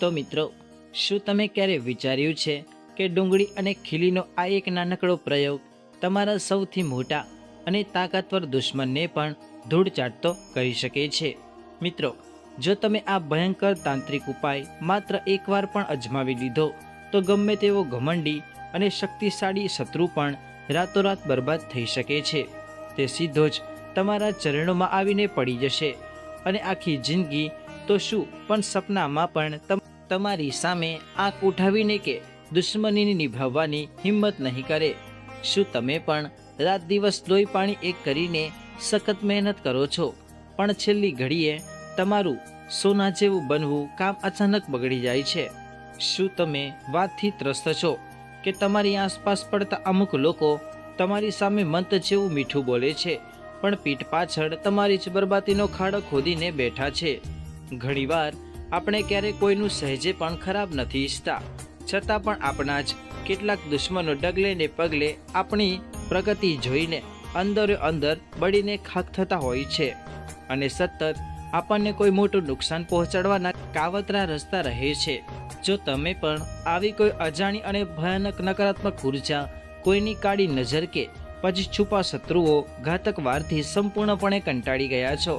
તો મિત્રો, શું તમે ક્યારે વિચાર્યું છે કે ડુંગળી અને ખીલીનો આ એક નાનકડો પ્રયોગ તમારા સૌથી મોટા અને તાકાતવર દુશ્મનને પણ ધૂળ ચાટતો કરી શકે છે? મિત્રો, જો તમે આ ભયંકર તાંત્રિક ઉપાય માત્ર એકવાર પણ અજમાવી લીધો તો ગમે તેવો ઘમંડી અને શક્તિશાળી શત્રુ પણ રાતોરાત બરબાદ થઈ શકે છે. તે સીધો જ તમારા ચરણોમાં આવીને પડી જશે અને આખી જિંદગી તો શું પણ સપનામાં પણ તમારી સામે આંખ ઉઠાવીને કે દુશ્મનીને નિભાવવાની હિંમત નહીં કરે. શું તમે પણ રાત દિવસ લોહી પાણી એક કરીને સખત મહેનત કરો છો, પણ છેલ્લી ઘડીએ તમારું સોના જેવું બનવું કામ અચાનક બગડી જાય છે? શું તમે વાતથી ત્રસ્ત છો કે તમારી આસપાસ પડતા અમુક લોકો તમારી સામે મંત્ર જેવું મીઠું બોલે છે, પણ પીઠ પાછળ તમારી જ બરબાદીનો ખાડો ખોદીને બેઠા છે? ઘણીવાર આપણે ક્યારેય કોઈનું સહેજે પણ ખરાબ નથી ઈચ્છતા, છતાં પણ આપણા જ કેટલાક દુશ્મનો ડગલે ને પગલે આપણી પ્રગતિ જોઈને અંદરો અંદર બળીને ખાખ થતા હોય છે અને સતત આપણને કોઈ મોટું નુકસાન પહોંચાડવાના કાવતરા રસ્તા રહે છે. જો તમે પણ આવી કોઈ અજાણી અને ભયાનક નકારાત્મક ઉર્જા, કોઈની કાળી નજર કે પછી છુપા શત્રુઓ ઘાતક વારથી સંપૂર્ણપણે કંટાળી ગયા છો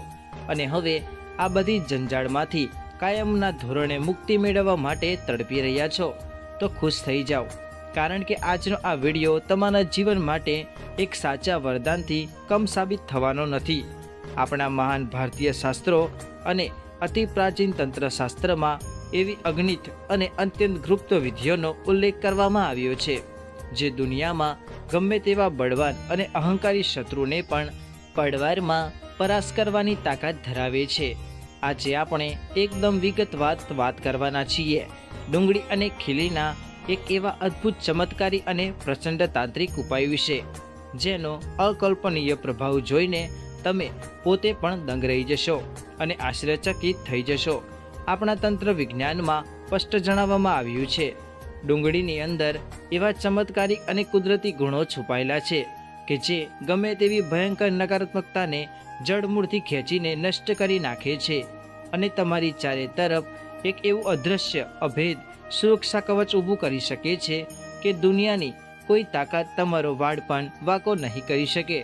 અને હવે આ બધી જંજાળમાંથી કાયમના ધોરણે મુક્તિ મેળવવા માટે તડપી રહ્યા છો, તો ખુશ થઈ જાઓ, કારણ કે આજનો આ વિડીયો તમારા જીવન માટે એક સાચા વરદાનથી કમ સાબિત થવાનો નથી. આપણા મહાન ભારતીય શાસ્ત્રો અને અતિ પ્રાચીન તંત્રશાસ્ત્રમાં એવી અગણિત અને અત્યંત ગુપ્ત વિધિઓનો ઉલ્લેખ કરવામાં આવ્યો છે જે દુનિયામાં ગમે તેવા બળવાન અને અહંકારી શત્રુને પણ પળવારમાં પરાસ્ત કરવાની તાકાત ધરાવે છે. આજે આપણે એકદમ વિગતવાર વાત કરવાના છીએ ડુંગળી અને ખીલીના એક એવા અદ્ભુત ચમત્કારી અને પ્રચંડ તાંત્રિક ઉપાય વિશે, જેનો અકલ્પનીય પ્રભાવ જોઈને તમે પોતે પણ દંગ રહી જશો અને આશ્ચર્યચકિત થઈ જશો. આપણા તંત્ર વિજ્ઞાનમાં સ્પષ્ટ જણાવવામાં આવ્યું છે, ડુંગળીની અંદર એવા ચમત્કારી અને કુદરતી ગુણો છુપાયેલા છે કે જે ગમે તેવી ભયંકર નકારાત્મકતાને જડમૂળથી ખેંચીને નષ્ટ કરી નાખે છે અને તમારી ચારે તરફ એક એવું અદૃશ્ય અભેદ સુરક્ષા કવચ ઊભું કરી શકે છે કે દુનિયાની કોઈ તાકાત તમારો વાળ પણ વાંકો નહીં કરી શકે.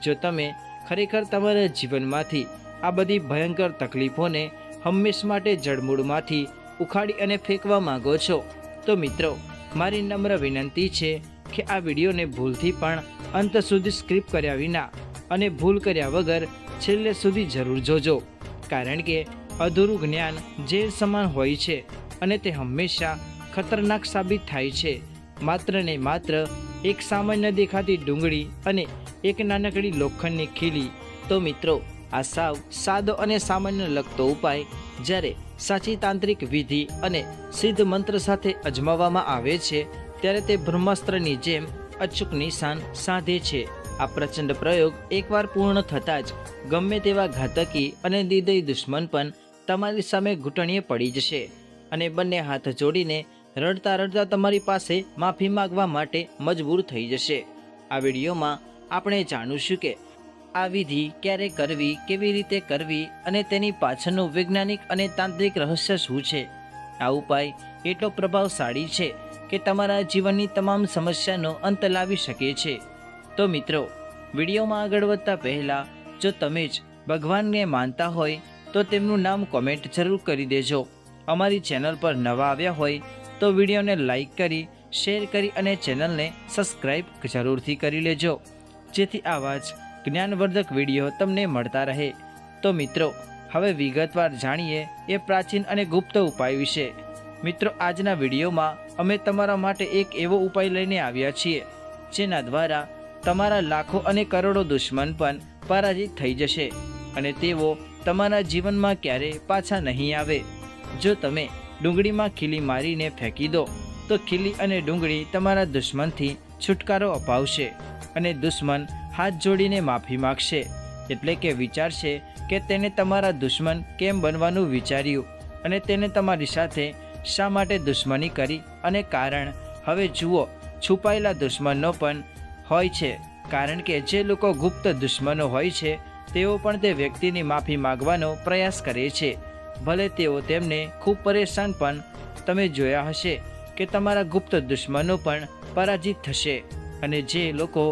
જો તમે ખરેખર તમારા જીવનમાંથી આ બધી ભયંકર તકલીફોને હંમેશ માટે જડમૂળમાંથી ઉખાડી અને ફેંકવા માંગો છો, તો મિત્રો, મારી નમ્ર વિનંતી છે કે આ વિડીયોને ભૂલથી પણ અંત સુધી સ્કીપ કર્યા વિના અને ભૂલ કર્યા વગર છેલ્લે સુધી જરૂર જોજો, કારણ કે અધૂરું જ્ઞાન ઝેર સમાન હોય છે અને તે હંમેશા ખતરનાક સાબિત થાય છે. માત્ર ને માત્ર એક સામાન્ય દેખાતી ડુંગળી અને એક નાનકડી લોખંડની ખીલી. તો મિત્રો, આ સાવ સાદો અને સામાન્ય લગતો ઉપાય જ્યારે સાચી તાંત્રિક વિધિ અને સિદ્ધ મંત્ર સાથે અજમાવવામાં આવે છે ત્યારે તે બ્રહ્માસ્ત્રની જેમ અચૂક નિશાન સાધે છે. આ પ્રચંડ પ્રયોગ એકવાર પૂર્ણ થતાં જ ગમે તેવા ઘાતકી અને નિર્દયી દુશ્મન પણ તમારી સામે ઘૂંટણીએ પડી જશે અને બંને હાથ જોડીને રડતા રડતા તમારી પાસે માફી માંગવા માટે મજબૂર થઈ જશે. આ વિડીયોમાં આપણે જાણીશું કે આ વિધિ ક્યારે કરવી, કેવી રીતે કરવી અને તેની પાછળનું વૈજ્ઞાનિક અને તાંત્રિક રહસ્ય શું છે. આ ઉપાય એટલો પ્રભાવશાળી છે કે તમારા જીવનની તમામ સમસ્યાનો અંત લાવી શકે છે. તો મિત્રો, વિડીયોમાં આગળ વધતા પહેલાં જો તમે જ ભગવાનને માનતા હોય તો તેમનું નામ કોમેન્ટ જરૂર કરી દેજો. અમારી ચેનલ પર નવા આવ્યા હોય તો વિડીયોને લાઈક કરી, શેર કરી અને ચેનલને સબસ્ક્રાઈબ જરૂરથી કરી લેજો, જેથી આવા જ જ્ઞાનવર્ધક વિડીયો તમને મળતા રહે. તો મિત્રો, હવે વિગતવાર જાણીએ એ પ્રાચીન અને ગુપ્ત ઉપાય વિશે. મિત્રો, આજના વિડીયોમાં અમે તમારા માટે એક એવો ઉપાય લઈને આવ્યા છીએ જેના દ્વારા તમારા લાખો અને કરોડો દુશ્મન પણ પરાજિત થઈ જશે અને તેઓ તમારા જીવનમાં ક્યારેય પાછા નહીં આવે. જો તમે ડુંગળીમાં ખીલી મારીને ફેંકી દો તો ખીલી અને ડુંગળી તમારા દુશ્મનથી છુટકારો અપાવશે અને દુશ્મન હાથ જોડીને માફી માગશે, એટલે કે વિચારશે કે તેને તમારા દુશ્મન કેમ બનવાનું વિચાર્યું અને તેને તમારી સાથે શા માટે દુશ્મની કરી. અને કારણ હવે જુઓ, છુપાયેલા દુશ્મનો પણ હોય છે, કારણ કે જે લોકો ગુપ્ત દુશ્મનો હોય છે તેઓ પણ તે વ્યક્તિની માફી માગવાનો પ્રયાસ કરે છે, ભલે તેઓ તેમને ખૂબ પરેશાન પણ તમે જોયા હશે કે તમારા ગુપ્ત દુશ્મનો પણ પરાજિત થશે અને જે લોકો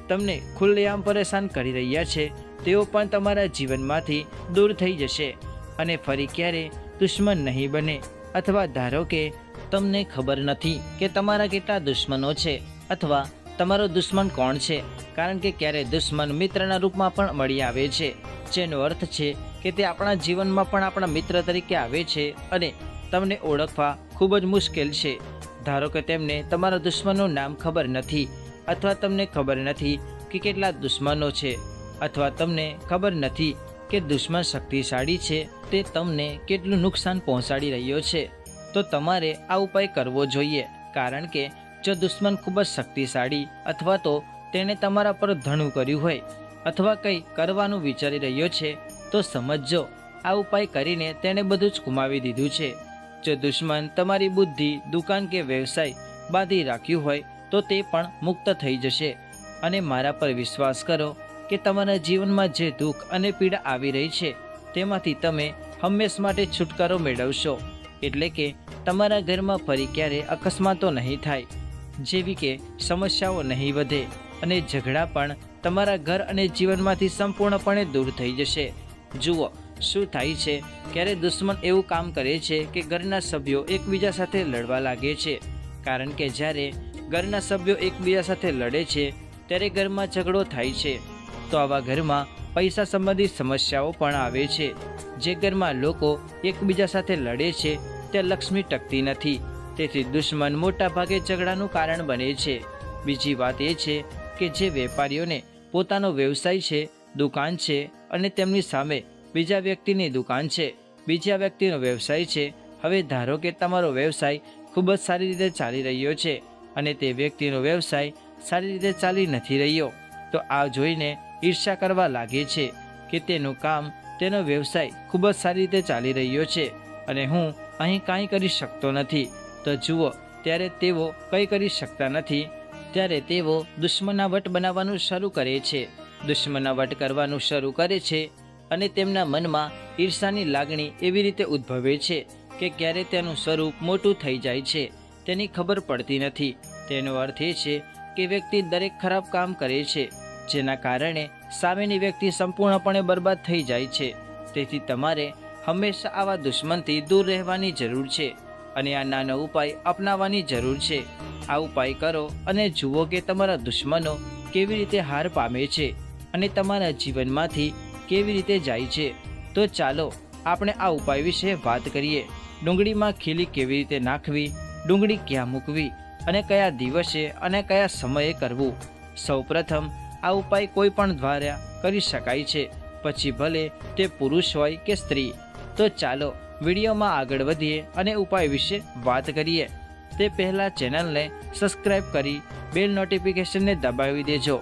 તમને ખુલ્લેઆમ પરેશાન કરી રહ્યા છે તેઓ પણ તમારા જીવનમાંથી દૂર થઈ જશે અને ફરી ક્યારે દુશ્મન નહીં બને. અથવા ધારો કે તમને ખબર નથી કે તમારા કેટલા દુશ્મનો છે અથવા તમારો દુશ્મન કોણ છે, કારણ કે ક્યારે દુશ્મન મિત્રના રૂપમાં પણ મળી આવે છે, જેનો અર્થ છે કે તે આપણા જીવનમાં પણ આપણા મિત્ર તરીકે આવે છે અને તમને ઓળખવા ખૂબ જ મુશ્કેલ છે. ધારો કે તેમને તમારા દુશ્મનનું નામ ખબર નથી અથવા તમને ખબર નથી કે કેટલા દુશ્મનો છે અથવા તમને ખબર નથી કે દુશ્મન શક્તિશાળી છે, તે તમને કેટલું નુકસાન પહોંચાડી રહ્યો છે, તો તમારે આ ઉપાય કરવો જોઈએ. કારણ કે જો દુશ્મન ખૂબ જ શક્તિશાળી અથવા તો તેણે તમારા પર ધણું કર્યું હોય અથવા કંઈ કરવાનું વિચારી રહ્યો છે તો સમજજો આ ઉપાય કરીને તેણે બધું જ ગુમાવી દીધું છે. જો દુશ્મન તમારી બુદ્ધિ, દુકાન કે વ્યવસાય બાંધી રાખ્યું હોય તો તે પણ મુક્ત થઈ જશે. અને મારા પર વિશ્વાસ કરો કે તમારા જીવનમાં જે દુઃખ અને પીડા આવી રહી છે તેમાંથી તમે હંમેશ માટે છુટકારો મેળવશો. એટલે કે તમારા ઘરમાં ફરી ક્યારે અકસ્માતો નહીં થાય, જેવી કે સમસ્યાઓ નહીં વધે અને ઝઘડા પણ તમારા ઘર અને જીવનમાંથી સંપૂર્ણપણે દૂર થઈ જશે. જુઓ શું થાય છે, ક્યારે દુશ્મન એવું કામ કરે છે કે ઘરના સભ્યો એકબીજા સાથે લડવા લાગે છે. કારણ કે જ્યારે ઘરના સભ્યો એકબીજા સાથે લડે છે ત્યારે ઘરમાં ઝઘડો થાય છે, તો આવા ઘરમાં પૈસા સંબંધિત સમસ્યાઓ પણ આવે છે. જે ઘરમાં લોકો એકબીજા સાથે લડે છે ત્યાં લક્ષ્મી ટકતી નથી, તેથી દુશ્મન મોટા ભાગે ઝઘડાનું કારણ બને છે. બીજી વાત એ છે કે જે વેપારીઓને પોતાનો વ્યવસાય છે, દુકાન છે અને તેમની સામે બીજા વ્યક્તિની દુકાન છે, બીજા વ્યક્તિનો વ્યવસાય છે. હવે ધારો કે તમારો વ્યવસાય ખૂબ જ સારી રીતે ચાલી રહ્યો છે અને તે વ્યક્તિનો વ્યવસાય સારી રીતે ચાલી નથી રહ્યો, તો આ જોઈને ઈર્ષ્યા કરવા લાગે છે કે તેનું કામ, તેનો વ્યવસાય ખૂબ જ સારી રીતે ચાલી રહ્યો છે અને હું અહીં કાંઈ કરી શકતો નથી. તો જુઓ, ત્યારે તેઓ કંઈ કરી શકતા નથી ત્યારે તેઓ દુશ્મનના વટ બનાવવાનું શરૂ કરે છે, દુશ્મનના વટ કરવાનું શરૂ કરે છે અને તેમના મનમાં ઈર્ષાની લાગણી એવી રીતે ઉદ્ભવે છે કે ક્યારે તેનું સ્વરૂપ મોટું થઈ જાય છે તેની ખબર પડતી નથી. તેનો અર્થ એ છે કે વ્યક્તિ દરેક ખરાબ કામ કરે છે જેના કારણે સામેની વ્યક્તિ સંપૂર્ણપણે બરબાદ થઈ જાય છે. તેથી તમારે હંમેશા આવા દુશ્મનથી દૂર રહેવાની જરૂર છે અને આ નાનો ઉપાય અપનાવવાની જરૂર છે. આ ઉપાય કરો અને જુઓ કે તમારા દુશ્મનો કેવી રીતે હાર પામે છે અને તમારા જીવનમાંથી કેવી રીતે જાય છે. તો ચાલો આપણે આ ઉપાય વિશે વાત કરીએ. ડુંગળીમાં ખીલી કેવી રીતે નાખવી, ડુંગળી ક્યાં મૂકવી અને કયા દિવસે અને કયા સમયે કરવું. સૌપ્રથમ આ ઉપાય કોઈ પણ દ્વારા કરી શકાય છે, પછી ભલે તે પુરુષ હોય કે સ્ત્રી. તો ચાલો વિડીયોમાં આગળ વધીએ અને ઉપાય વિશે વાત કરીએ. તે પહેલાં ચેનલને સબસ્ક્રાઈબ કરી બેલ નોટિફિકેશનને દબાવી દેજો,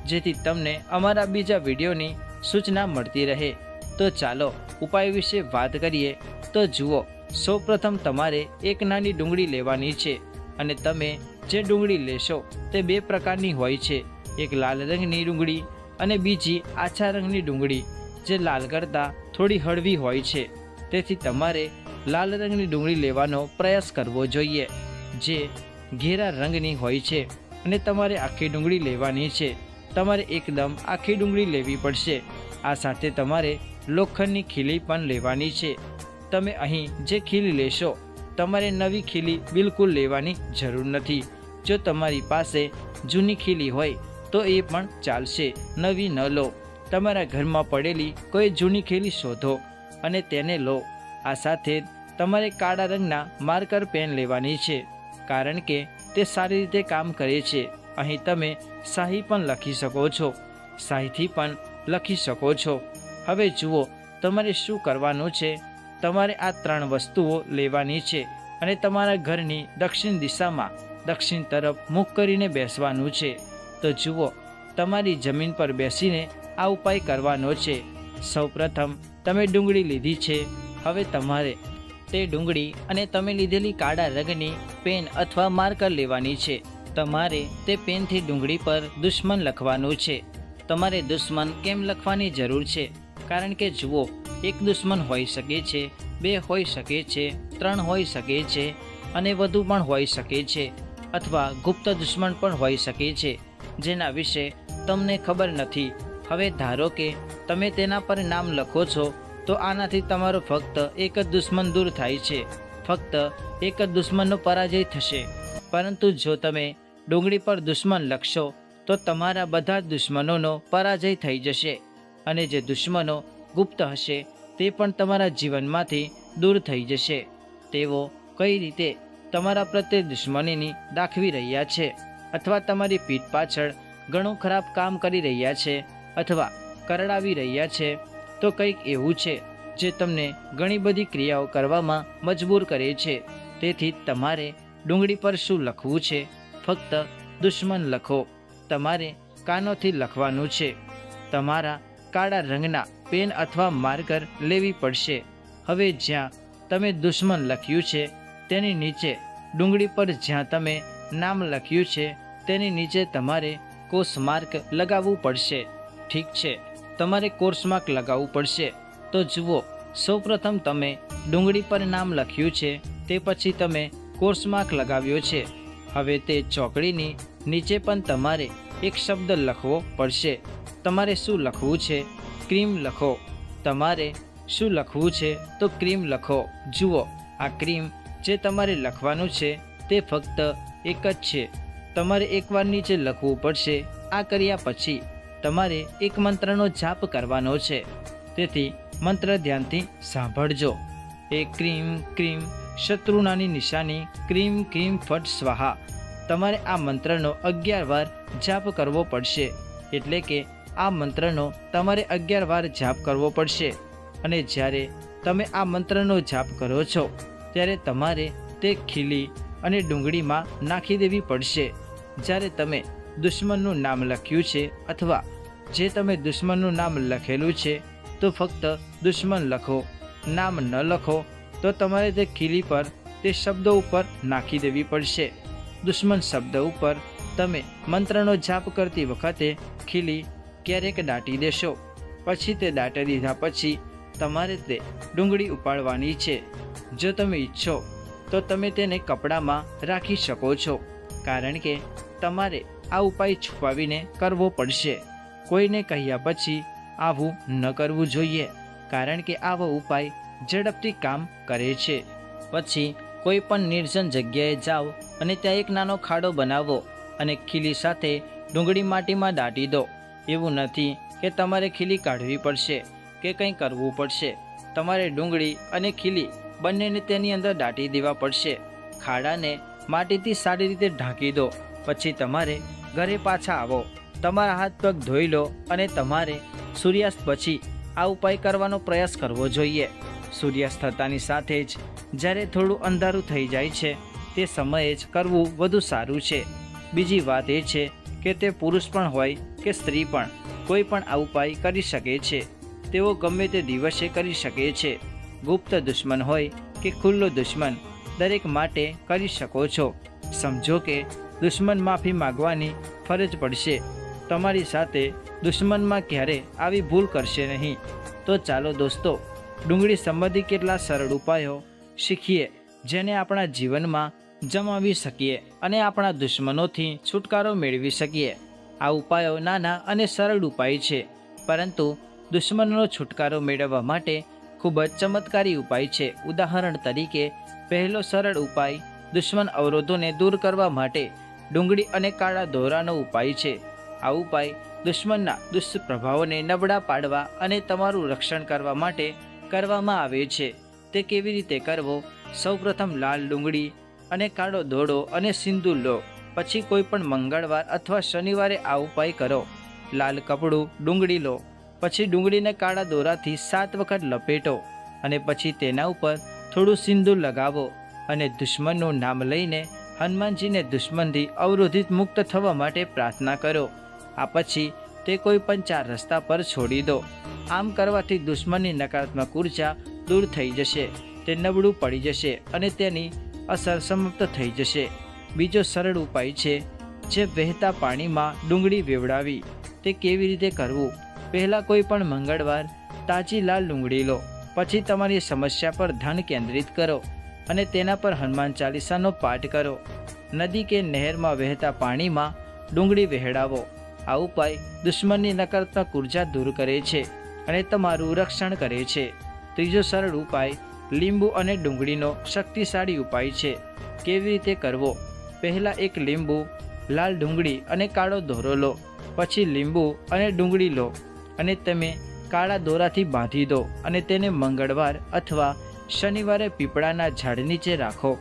જેથી તમને અમારા બીજા વિડીયોની સૂચના મળતી રહે. તો ચાલો ઉપાય વિશે વાત કરીએ. તો જુઓ, સૌપ્રથમ તમારે એક નાની ડુંગળી લેવાની છે અને તમે જે ડુંગળી લેશો તે બે પ્રકારની હોય છે, એક લાલ રંગની ડુંગળી અને બીજી આછા રંગની ડુંગળી, જે લાલ કરતાં થોડી હળવી હોય છે. તેથી તમારે લાલ રંગની ડુંગળી લેવાનો પ્રયાસ કરવો જોઈએ, જે ઘેરા રંગની હોય છે અને તમારે આખી ડુંગળી લેવાની છે. તમારે એકદમ આખી ડુંગળી લેવી પડશે. આ સાથે તમારે લોખંડની ખીલી પણ લેવાની છે. તમે અહીં જે ખીલી લેશો, તમારે નવી ખીલી બિલકુલ લેવાની જરૂર નથી. જો તમારી પાસે જૂની ખીલી હોય તો એ પણ ચાલશે, નવી ન લો. તમારા ઘરમાં પડેલી કોઈ જૂની ખીલી શોધો અને તેને લો. આ સાથે તમારે કાળા રંગના માર્કર પેન લેવાની છે, કારણ કે તે સારી રીતે કામ કરે છે. અહીં તમે શાહી પણ લખી શકો છો, શાહીથી પણ લખી શકો છો. હવે જુઓ, તમારે શું કરવાનું છે. તમારે આ 3 વસ્તુઓ લેવાની છે અને તમારા ઘરની દક્ષિણ દિશામાં દક્ષિણ તરફ મુખ કરીને બેસવાનું છે. તો જુઓ, તમારી જમીન પર બેસીને આ ઉપાય કરવાનો છે. સૌપ્રથમ તમે ડુંગળી લીધી છે. હવે તમારે તે ડુંગળી અને તમે લીધેલી કાળા રંગની પેન અથવા માર્કર લેવાની છે. તમારે તે પેનથી ડુંગળી પર દુશ્મન લખવાનું છે. તમારે દુશ્મન કેમ લખવાની જરૂર છે? કારણ કે જુઓ, એક દુશ્મન હોઈ શકે છે, 2 હોઈ શકે છે, 3 હોઈ શકે છે, અને વધુ પણ હોઈ શકે છે, અથવા ગુપ્ત દુશ્મન પણ હોઈ શકે છે જેના વિશે તમને ખબર નથી. હવે ધારો કે તમે તેના પર નામ લખો છો, તો આનાથી તમારો ફક્ત એક જ દુશ્મન દૂર થાય છે, ફક્ત એક જ દુશ્મનનો પરાજય થશે. પરંતુ જો તમે ડુંગળી પર દુશ્મન લખશો તો તમારા બધા જ દુશ્મનોનો પરાજય થઈ જશે, અને જે દુશ્મનો ગુપ્ત હશે તે પણ તમારા જીવનમાંથી દૂર થઈ જશે. તેઓ કઈ રીતે તમારા પ્રત્યે દુશ્મનીની દાખવી રહ્યા છે, અથવા તમારી પીઠ પાછળ ઘણું ખરાબ કામ કરી રહ્યા છે, અથવા કરડાવી રહ્યા છે, તો કંઈક એવું છે જે તમને ઘણી બધી ક્રિયાઓ કરવામાં મજબૂર કરે છે. તેથી તમારે ડુંગળી પર શું લખવું છે? ફક્ત દુશ્મન લખો. તમારે કાનોથી લખવાનું છે. તમારા કાળા રંગના પેન અથવા માર્કર લેવી પડશે. હવે જ્યાં તમે દુશ્મન લખ્યું છે તેની નીચે ડુંગળી પર જ્યાં તમે નામ લખ્યું છે તેની નીચે તમારે કોર્સ માર્ક લગાવવું પડશે. ઠીક છે, તમારે કોર્સ માર્ક લગાવવું પડશે. તો જુઓ, સૌપ્રથમ તમે ડુંગળી પર નામ લખ્યું છે, તે પછી તમે કોર્સ માર્ક લગાવ્યો છે. હવે તે ચોકડીની નીચે પણ તમારે એક શબ્દ લખવો પડશે. તમારે શું લખવું છે? ક્રીમ લખો. તમારે શું લખવું છે? તો ક્રીમ લખો. જુઓ, આ ક્રીમ જે તમારે લખવાનું છે તે ફક્ત એક જ છે. તમારે એકવાર નીચે લખવું પડશે. આ કર્યા પછી તમારે એક મંત્રનો જાપ કરવાનો છે. તેથી મંત્ર ધ્યાનથી સાંભળજો. એ ક્રીમ ક્રીમ શત્રુનાની નિશાની ક્રીમ ક્રીમ ફટ સ્વાહા. તમારે આ મંત્રનો 11 વાર જાપ કરવો પડશે. એટલે કે આ મંત્રનો તમારે 11 વાર જાપ કરવો પડશે. અને જ્યારે તમે આ મંત્રનો જાપ કરો છો ત્યારે તમારે તે ખીલી અને ડુંગળીમાં નાખી દેવી પડશે. જ્યારે તમે દુશ્મનનું નામ લખ્યું છે, અથવા જે તમે દુશ્મનનું નામ લખેલું છે, તો ફક્ત દુશ્મન લખો. નામ ન લખો તો તમારે તે ખીલી પર તે શબ્દો ઉપર નાખી દેવી પડશે. દુશ્મન શબ્દ ઉપર તમે મંત્રનો જાપ કરતી વખતે ખીલી ક્યારેક દાટી દેશો. પછી તે દાટી દીધા પછી તમારે તે ડુંગળી ઉપાડવાની છે. જો તમે ઈચ્છો તો તમે તેને કપડામાં રાખી શકો છો, કારણ કે તમારે આ ઉપાય છુપાવીને કરવો પડશે. કોઈને કહ્યા પછી આવું ન કરવું જોઈએ, કારણ કે આવો ઉપાય ઝડપથી કામ કરે છે. પછી કોઈ પણ નિર્જન જગ્યાએ જાઓ અને ત્યાં એક નાનો ખાડો બનાવો અને ખીલી સાથે ડુંગળી માટીમાં દાટી દો. એવું નથી કે તમારે ખીલી કાઢવી પડશે કે કંઈ કરવું પડશે. તમારે ડુંગળી અને ખીલી બંનેને તેની અંદર દાટી દેવા પડશે. ખાડાને માટીથી સારી રીતે ઢાંકી દો. પછી તમારે ઘરે પાછા આવો, તમારા હાથ પગ ધોઈ લો અને તમારે સૂર્યાસ્ત પછી આ ઉપાય કરવાનો પ્રયાસ કરવો જોઈએ. સૂર્યાસ્ત થતાની સાથે જ જ્યારે થોડું અંધારું થઈ જાય છે તે સમયે જ કરવું વધુ સારું છે. બીજી વાત એ છે કે તે પુરુષ પણ હોય કે સ્ત્રી પણ, કોઈ પણ આ ઉપાય કરી શકે છે. તેઓ ગમે તે દિવસે કરી શકે છે. ગુપ્ત દુશ્મન હોય કે ખુલ્લો દુશ્મન, દરેક માટે કરી શકો છો. સમજો કે દુશ્મન માફી માગવાની ફરજ પડશે. તમારી સાથે દુશ્મનમાં ક્યારે આવી ભૂલ કરશે નહીં. તો ચાલો દોસ્તો, ડુંગળી સંબંધી કેટલા સરળ ઉપાયો શીખીએ, જેને આપણા જીવનમાં જમાવી શકીએ અને આપણા દુશ્મનોથી છુટકારો મેળવી શકીએ. આ ઉપાયો નાના અને સરળ ઉપાય છે, પરંતુ દુશ્મનનો છુટકારો મેળવવા માટે ખૂબ જ ચમત્કારી ઉપાય છે. ઉદાહરણ તરીકે, પહેલો સરળ ઉપાય દુશ્મન અવરોધોને દૂર કરવા માટે ડુંગળી અને કાળા દોરાનો ઉપાય છે. આ ઉપાય દુશ્મનના દુષ્પ્રભાવોને નબળા પાડવા અને તમારું રક્ષણ કરવા માટે કરવામાં આવે છે. તે કેવી રીતે કરવો? સૌપ્રથમ લાલ ડુંગળી અને કાળો દોરો અને સિંદૂર લો. પછી કોઈ પણ મંગળવાર અથવા શનિવારે આ ઉપાય કરો. લાલ કપડું ડુંગળી લો, પછી ડુંગળીને કાળા દોરાથી 7 વખત લપેટો અને પછી તેના ઉપર થોડું સિંદૂર લગાવો અને દુશ્મનનું નામ લઈને હનુમાનજીને દુશ્મનથી અવરોધિત મુક્ત થવા માટે પ્રાર્થના કરો. આ પછી તે કોઈ પણ 4 રસ્તા પર છોડી દો. આમ કરવાથી દુશ્મનની નકારાત્મક ઉર્જા દૂર થઈ જશે, તે નબળું પડી જશે અને તેની અસર સમાપ્ત થઈ જશે. બીજો સરળ ઉપાય છે જે વહેતા પાણીમાં ડુંગળી વેવડાવી. તે કેવી રીતે કરવું? પહેલાં કોઈ પણ મંગળવાર તાજી લાલ ડુંગળી લો. પછી તમારી સમસ્યા પર ધ્યાન કેન્દ્રિત કરો. અને તેના પર હનુમાન ચાલીસાનો પાઠ કરો. નદી કે નહેરમાં વહેતા પાણીમાં ડુંગળી વહેડાવો. આ ઉપાય દુશ્મનની નકારાત્મક ઉર્જા દૂર કરે છે અને તમારું રક્ષણ કરે છે. ત્રીજો સરળ ઉપાય લીંબુ અને ડુંગળીનો શક્તિશાળી ઉપાય છે. કેવી રીતે કરવો? પહેલાં એક લીંબુ, લાલ ડુંગળી અને કાળો દોરો લો. પછી લીંબુ અને ડુંગળી લો અને તમે કાળા દોરાથી બાંધી દો અને તેને મંગળવાર અથવા શનિવારે પીપળાના ઝાડ નીચે રાખો.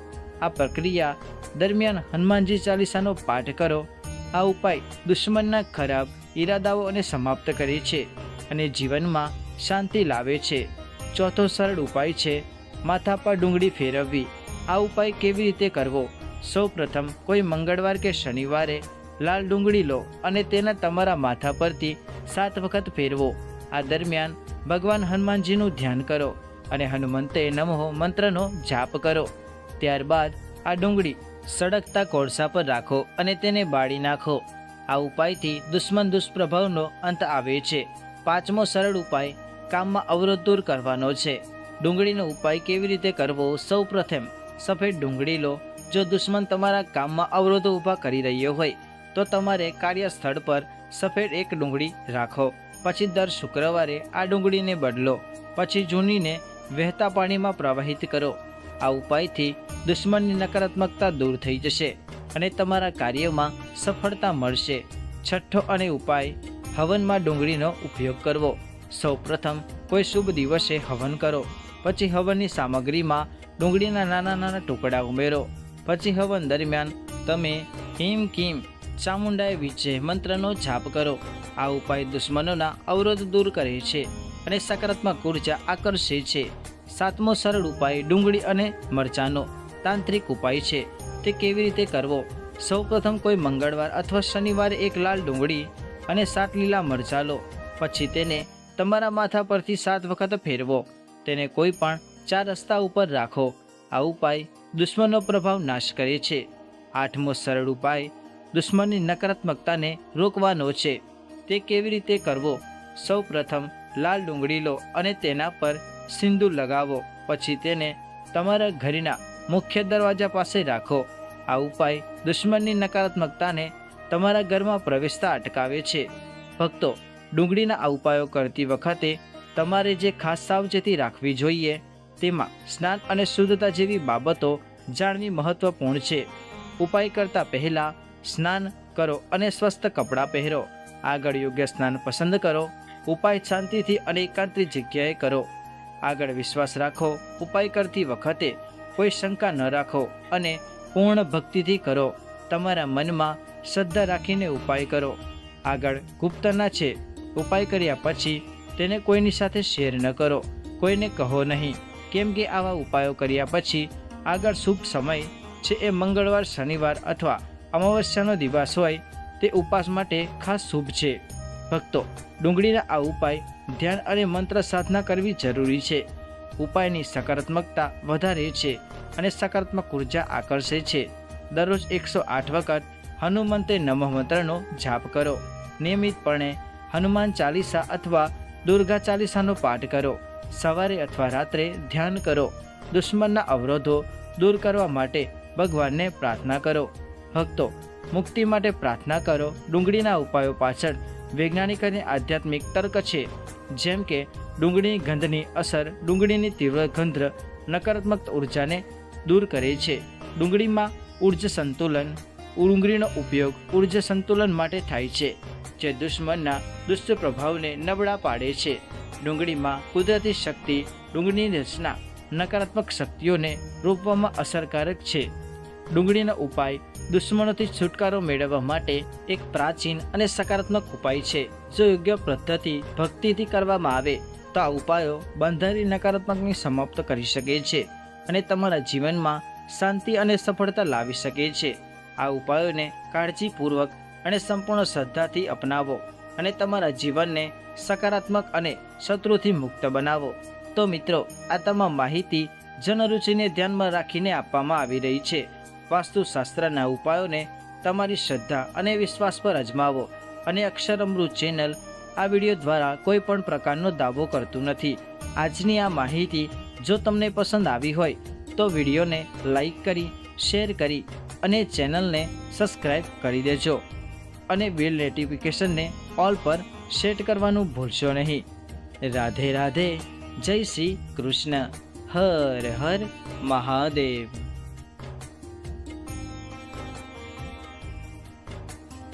આ પ્રક્રિયા દરમિયાન હનુમાનજી ચાલીસાનો પાઠ કરો. આ ઉપાય દુશ્મનના ખરાબ ઈરાદાઓ અને સમાપ્ત કરે છે અને જીવનમાં શાંતિ લાવે છે. ચોથો સરળ ઉપાય છે માથા પર ડુંગળી ફેરવવી. આ ઉપાય કેવી રીતે કરવો? સૌ પ્રથમ કોઈ મંગળવાર કે શનિવારે લાલ ડુંગળી લો અને તેના તમારા માથા પરથી 7 વખત ફેરવો. આ દરમિયાન ભગવાન હનુમાનજીનું ધ્યાન કરો અને હનુમંતે નમઃ મંત્રનો જાપ કરો. ત્યારબાદ આ ડુંગળી સળગતા કોળસા પર રાખો અને તેને બાળી નાખો. આ ઉપાયથી દુશ્મન દુષ્પ્રભાવનો અંત આવે છે. પાંચમો સરળ ઉપાય કામમાં અવરોધ દૂર કરવાનો છે. ડુંગળીનો ઉપાય કેવી રીતે કરવો? સૌ પ્રથમ સફેદ ડુંગળી લો. જો દુશ્મન તમારા કામમાં અવરોધો ઊભા કરી રહ્યો હોય તો તમારે કાર્યસ્થળ પર સફેદ એક ડુંગળી રાખો. પછી દર શુક્રવારે આ ડુંગળીને બદલો. પછી જૂનીને વહેતા પાણીમાં પ્રવાહિત કરો. આ ઉપાયથી દુશ્મનની નકારાત્મકતા દૂર થઈ જશે અને તમારા કાર્યમાં સફળતા મળશે. છઠ્ઠો અને ઉપાય હવનમાં ડુંગળીનો ઉપયોગ કરવો. સૌ પ્રથમ કોઈ શુભ દિવસે હવન કરો. પછી હવનની સામગ્રીમાં ડુંગળીના નાના નાના ટુકડા ઉમેરો. પછી હવન દરમિયાન તમે હિમ કિમ ચામુંડાય વિજય મંત્રનો જાપ કરો. આ ઉપાય દુશ્મનોના અવરોધ દૂર કરે છે અને સકારાત્મક ઉર્જા આકર્ષે છે. સાતમો સરળ ઉપાય ડુંગળી અને મરચાંનો તાંત્રિક ઉપાય છે. તે કેવી રીતે કરવો? સૌ પ્રથમ કોઈ મંગળવાર અથવા શનિવારે એક લાલ ડુંગળી અને 7 લીલા મરચાં લો. પછી તેને તમારા માથા પરથી 7 વખત ફેરવો. તેને કોઈ પણ 4 રસ્તા ઉપર રાખો. આ ઉપાય દુશ્મનનો પ્રભાવ નાશ કરે છે. આઠમો સરળ ઉપાય દુશ્મનની નકારાત્મકતાને રોકવાનો છે. તે કેવી રીતે કરવો? સૌ પ્રથમ લાલ ડુંગળી લો અને તેના પર સિંદૂર લગાવો. પછી તેને તમારા ઘરના મુખ્ય દરવાજા પાસે રાખો. આ ઉપાય દુશ્મનની નકારાત્મકતાને તમારા ઘરમાં પ્રવેશતા અટકાવે છે. ભક્તો, ડુંગળીના આ ઉપાયો કરતી વખતે તમારે જે ખાસ સાવચેતી રાખવી જોઈએ તેમાં સ્નાન અને શુદ્ધતા જેવી બાબતો જાણવી મહત્વપૂર્ણ છે. ઉપાય કરતાં પહેલાં સ્નાન કરો અને સ્વસ્થ કપડાં પહેરો. આગળ યોગ્ય સ્નાન પસંદ કરો. ઉપાય શાંતિથી અને એકાંતરી જગ્યાએ કરો. આગળ વિશ્વાસ રાખો. ઉપાય કરતી વખતે કોઈ શંકા ન રાખો અને પૂર્ણ ભક્તિથી કરો. તમારા મનમાં શ્રદ્ધા રાખીને ઉપાય કરો. આગળ ગુપ્તના છે. ઉપાય કર્યા પછી તેને કોઈની સાથે શેર ન કરો. કોઈને કહો નહીં, કેમ કે આવા ઉપાયો કર્યા પછી આગળ શુભ સમય છે એ મંગળવાર, શનિવાર અથવા અમાવસ્યાનો દિવસ હોય તે ઉપવાસ માટે ખાસ શુભ છે. ભક્તો, ડુંગળીના આ ઉપાય ધ્યાન અને મંત્ર સાધના કરવી જરૂરી છે. ઉપાયની સકારાત્મકતા વધારે છે અને સકારાત્મક ઉર્જા આકર્ષે છે. દરરોજ 108 વખત હનુમંતે નમઃ મંત્રનો જાપ કરો. નિયમિતપણે હનુમાન ચાલીસા અથવા દુર્ગા ચાલીસાનો પાઠ કરો. સવારે અથવા રાત્રે ધ્યાન કરો. દુશ્મનના અવરોધો દૂર કરવા માટે ભગવાનને પ્રાર્થના કરો. ભક્તો, મુક્તિ માટે પ્રાર્થના કરો. ડુંગળીના ઉપાયો પાછળ વૈજ્ઞાનિક અને આધ્યાત્મિક તર્ક છે. જેમ કે ડુંગળીની ગંધની અસર ડુંગળીની તીવ્ર ગંધ નકારાત્મક ઉર્જાને દૂર કરે છે. ડુંગળીમાં ઉર્જા સંતુલન ડુંગળીનો ઉપયોગ ઉર્જા સંતુલન માટે થાય છે, જે દુશ્મનના દુષ્પ્રભાવને નબળા પાડે છે. ડુંગળીમાં કુદરતી શક્તિ ડુંગળીની રચના નકારાત્મક શક્તિઓને રોકવામાં અસરકારક છે. ડુંગળીનો ઉપાય દુશ્મનોથી છુટકારો મેળવવા માટે એક પ્રાચીન અને સકારાત્મક ઉપાય છે. જો યોગ્ય પદ્ધતિ ભક્તિથી કરવામાં આવે તો આ ઉપાયો બંધારી નકારાત્મકને સમાપ્ત કરી શકે છે અને તમારા જીવનમાં શાંતિ અને સફળતા લાવી શકે છે. આ ઉપાયોને કાળજીપૂર્વક અને સંપૂર્ણ શ્રદ્ધાથી અપનાવો અને તમારા જીવનને સકારાત્મક અને શત્રુથી મુક્ત બનાવો. તો મિત્રો, આ તમામ માહિતી જનરુચિને ધ્યાનમાં રાખીને આપવામાં આવી રહી છે. વાસ્તુશાસ્ત્રના ઉપાયોને તમારી શ્રદ્ધા અને વિશ્વાસ પર અજમાવો. અને અક્ષરમૃત ચેનલ આ વિડીયો દ્વારા કોઈ પણ પ્રકારનો દાવો કરતું નથી. આજની આ માહિતી જો તમને પસંદ આવી હોય તો વિડીયોને લાઈક કરી, શેર કરી અને ચેનલને સબસ્ક્રાઈબ કરી દેજો અને બેલ નોટિફિકેશનને ઓલ પર સેટ કરવાનું ભૂલશો નહીં. રાધે રાધે. જય શ્રી કૃષ્ણ. હર હર મહાદેવ.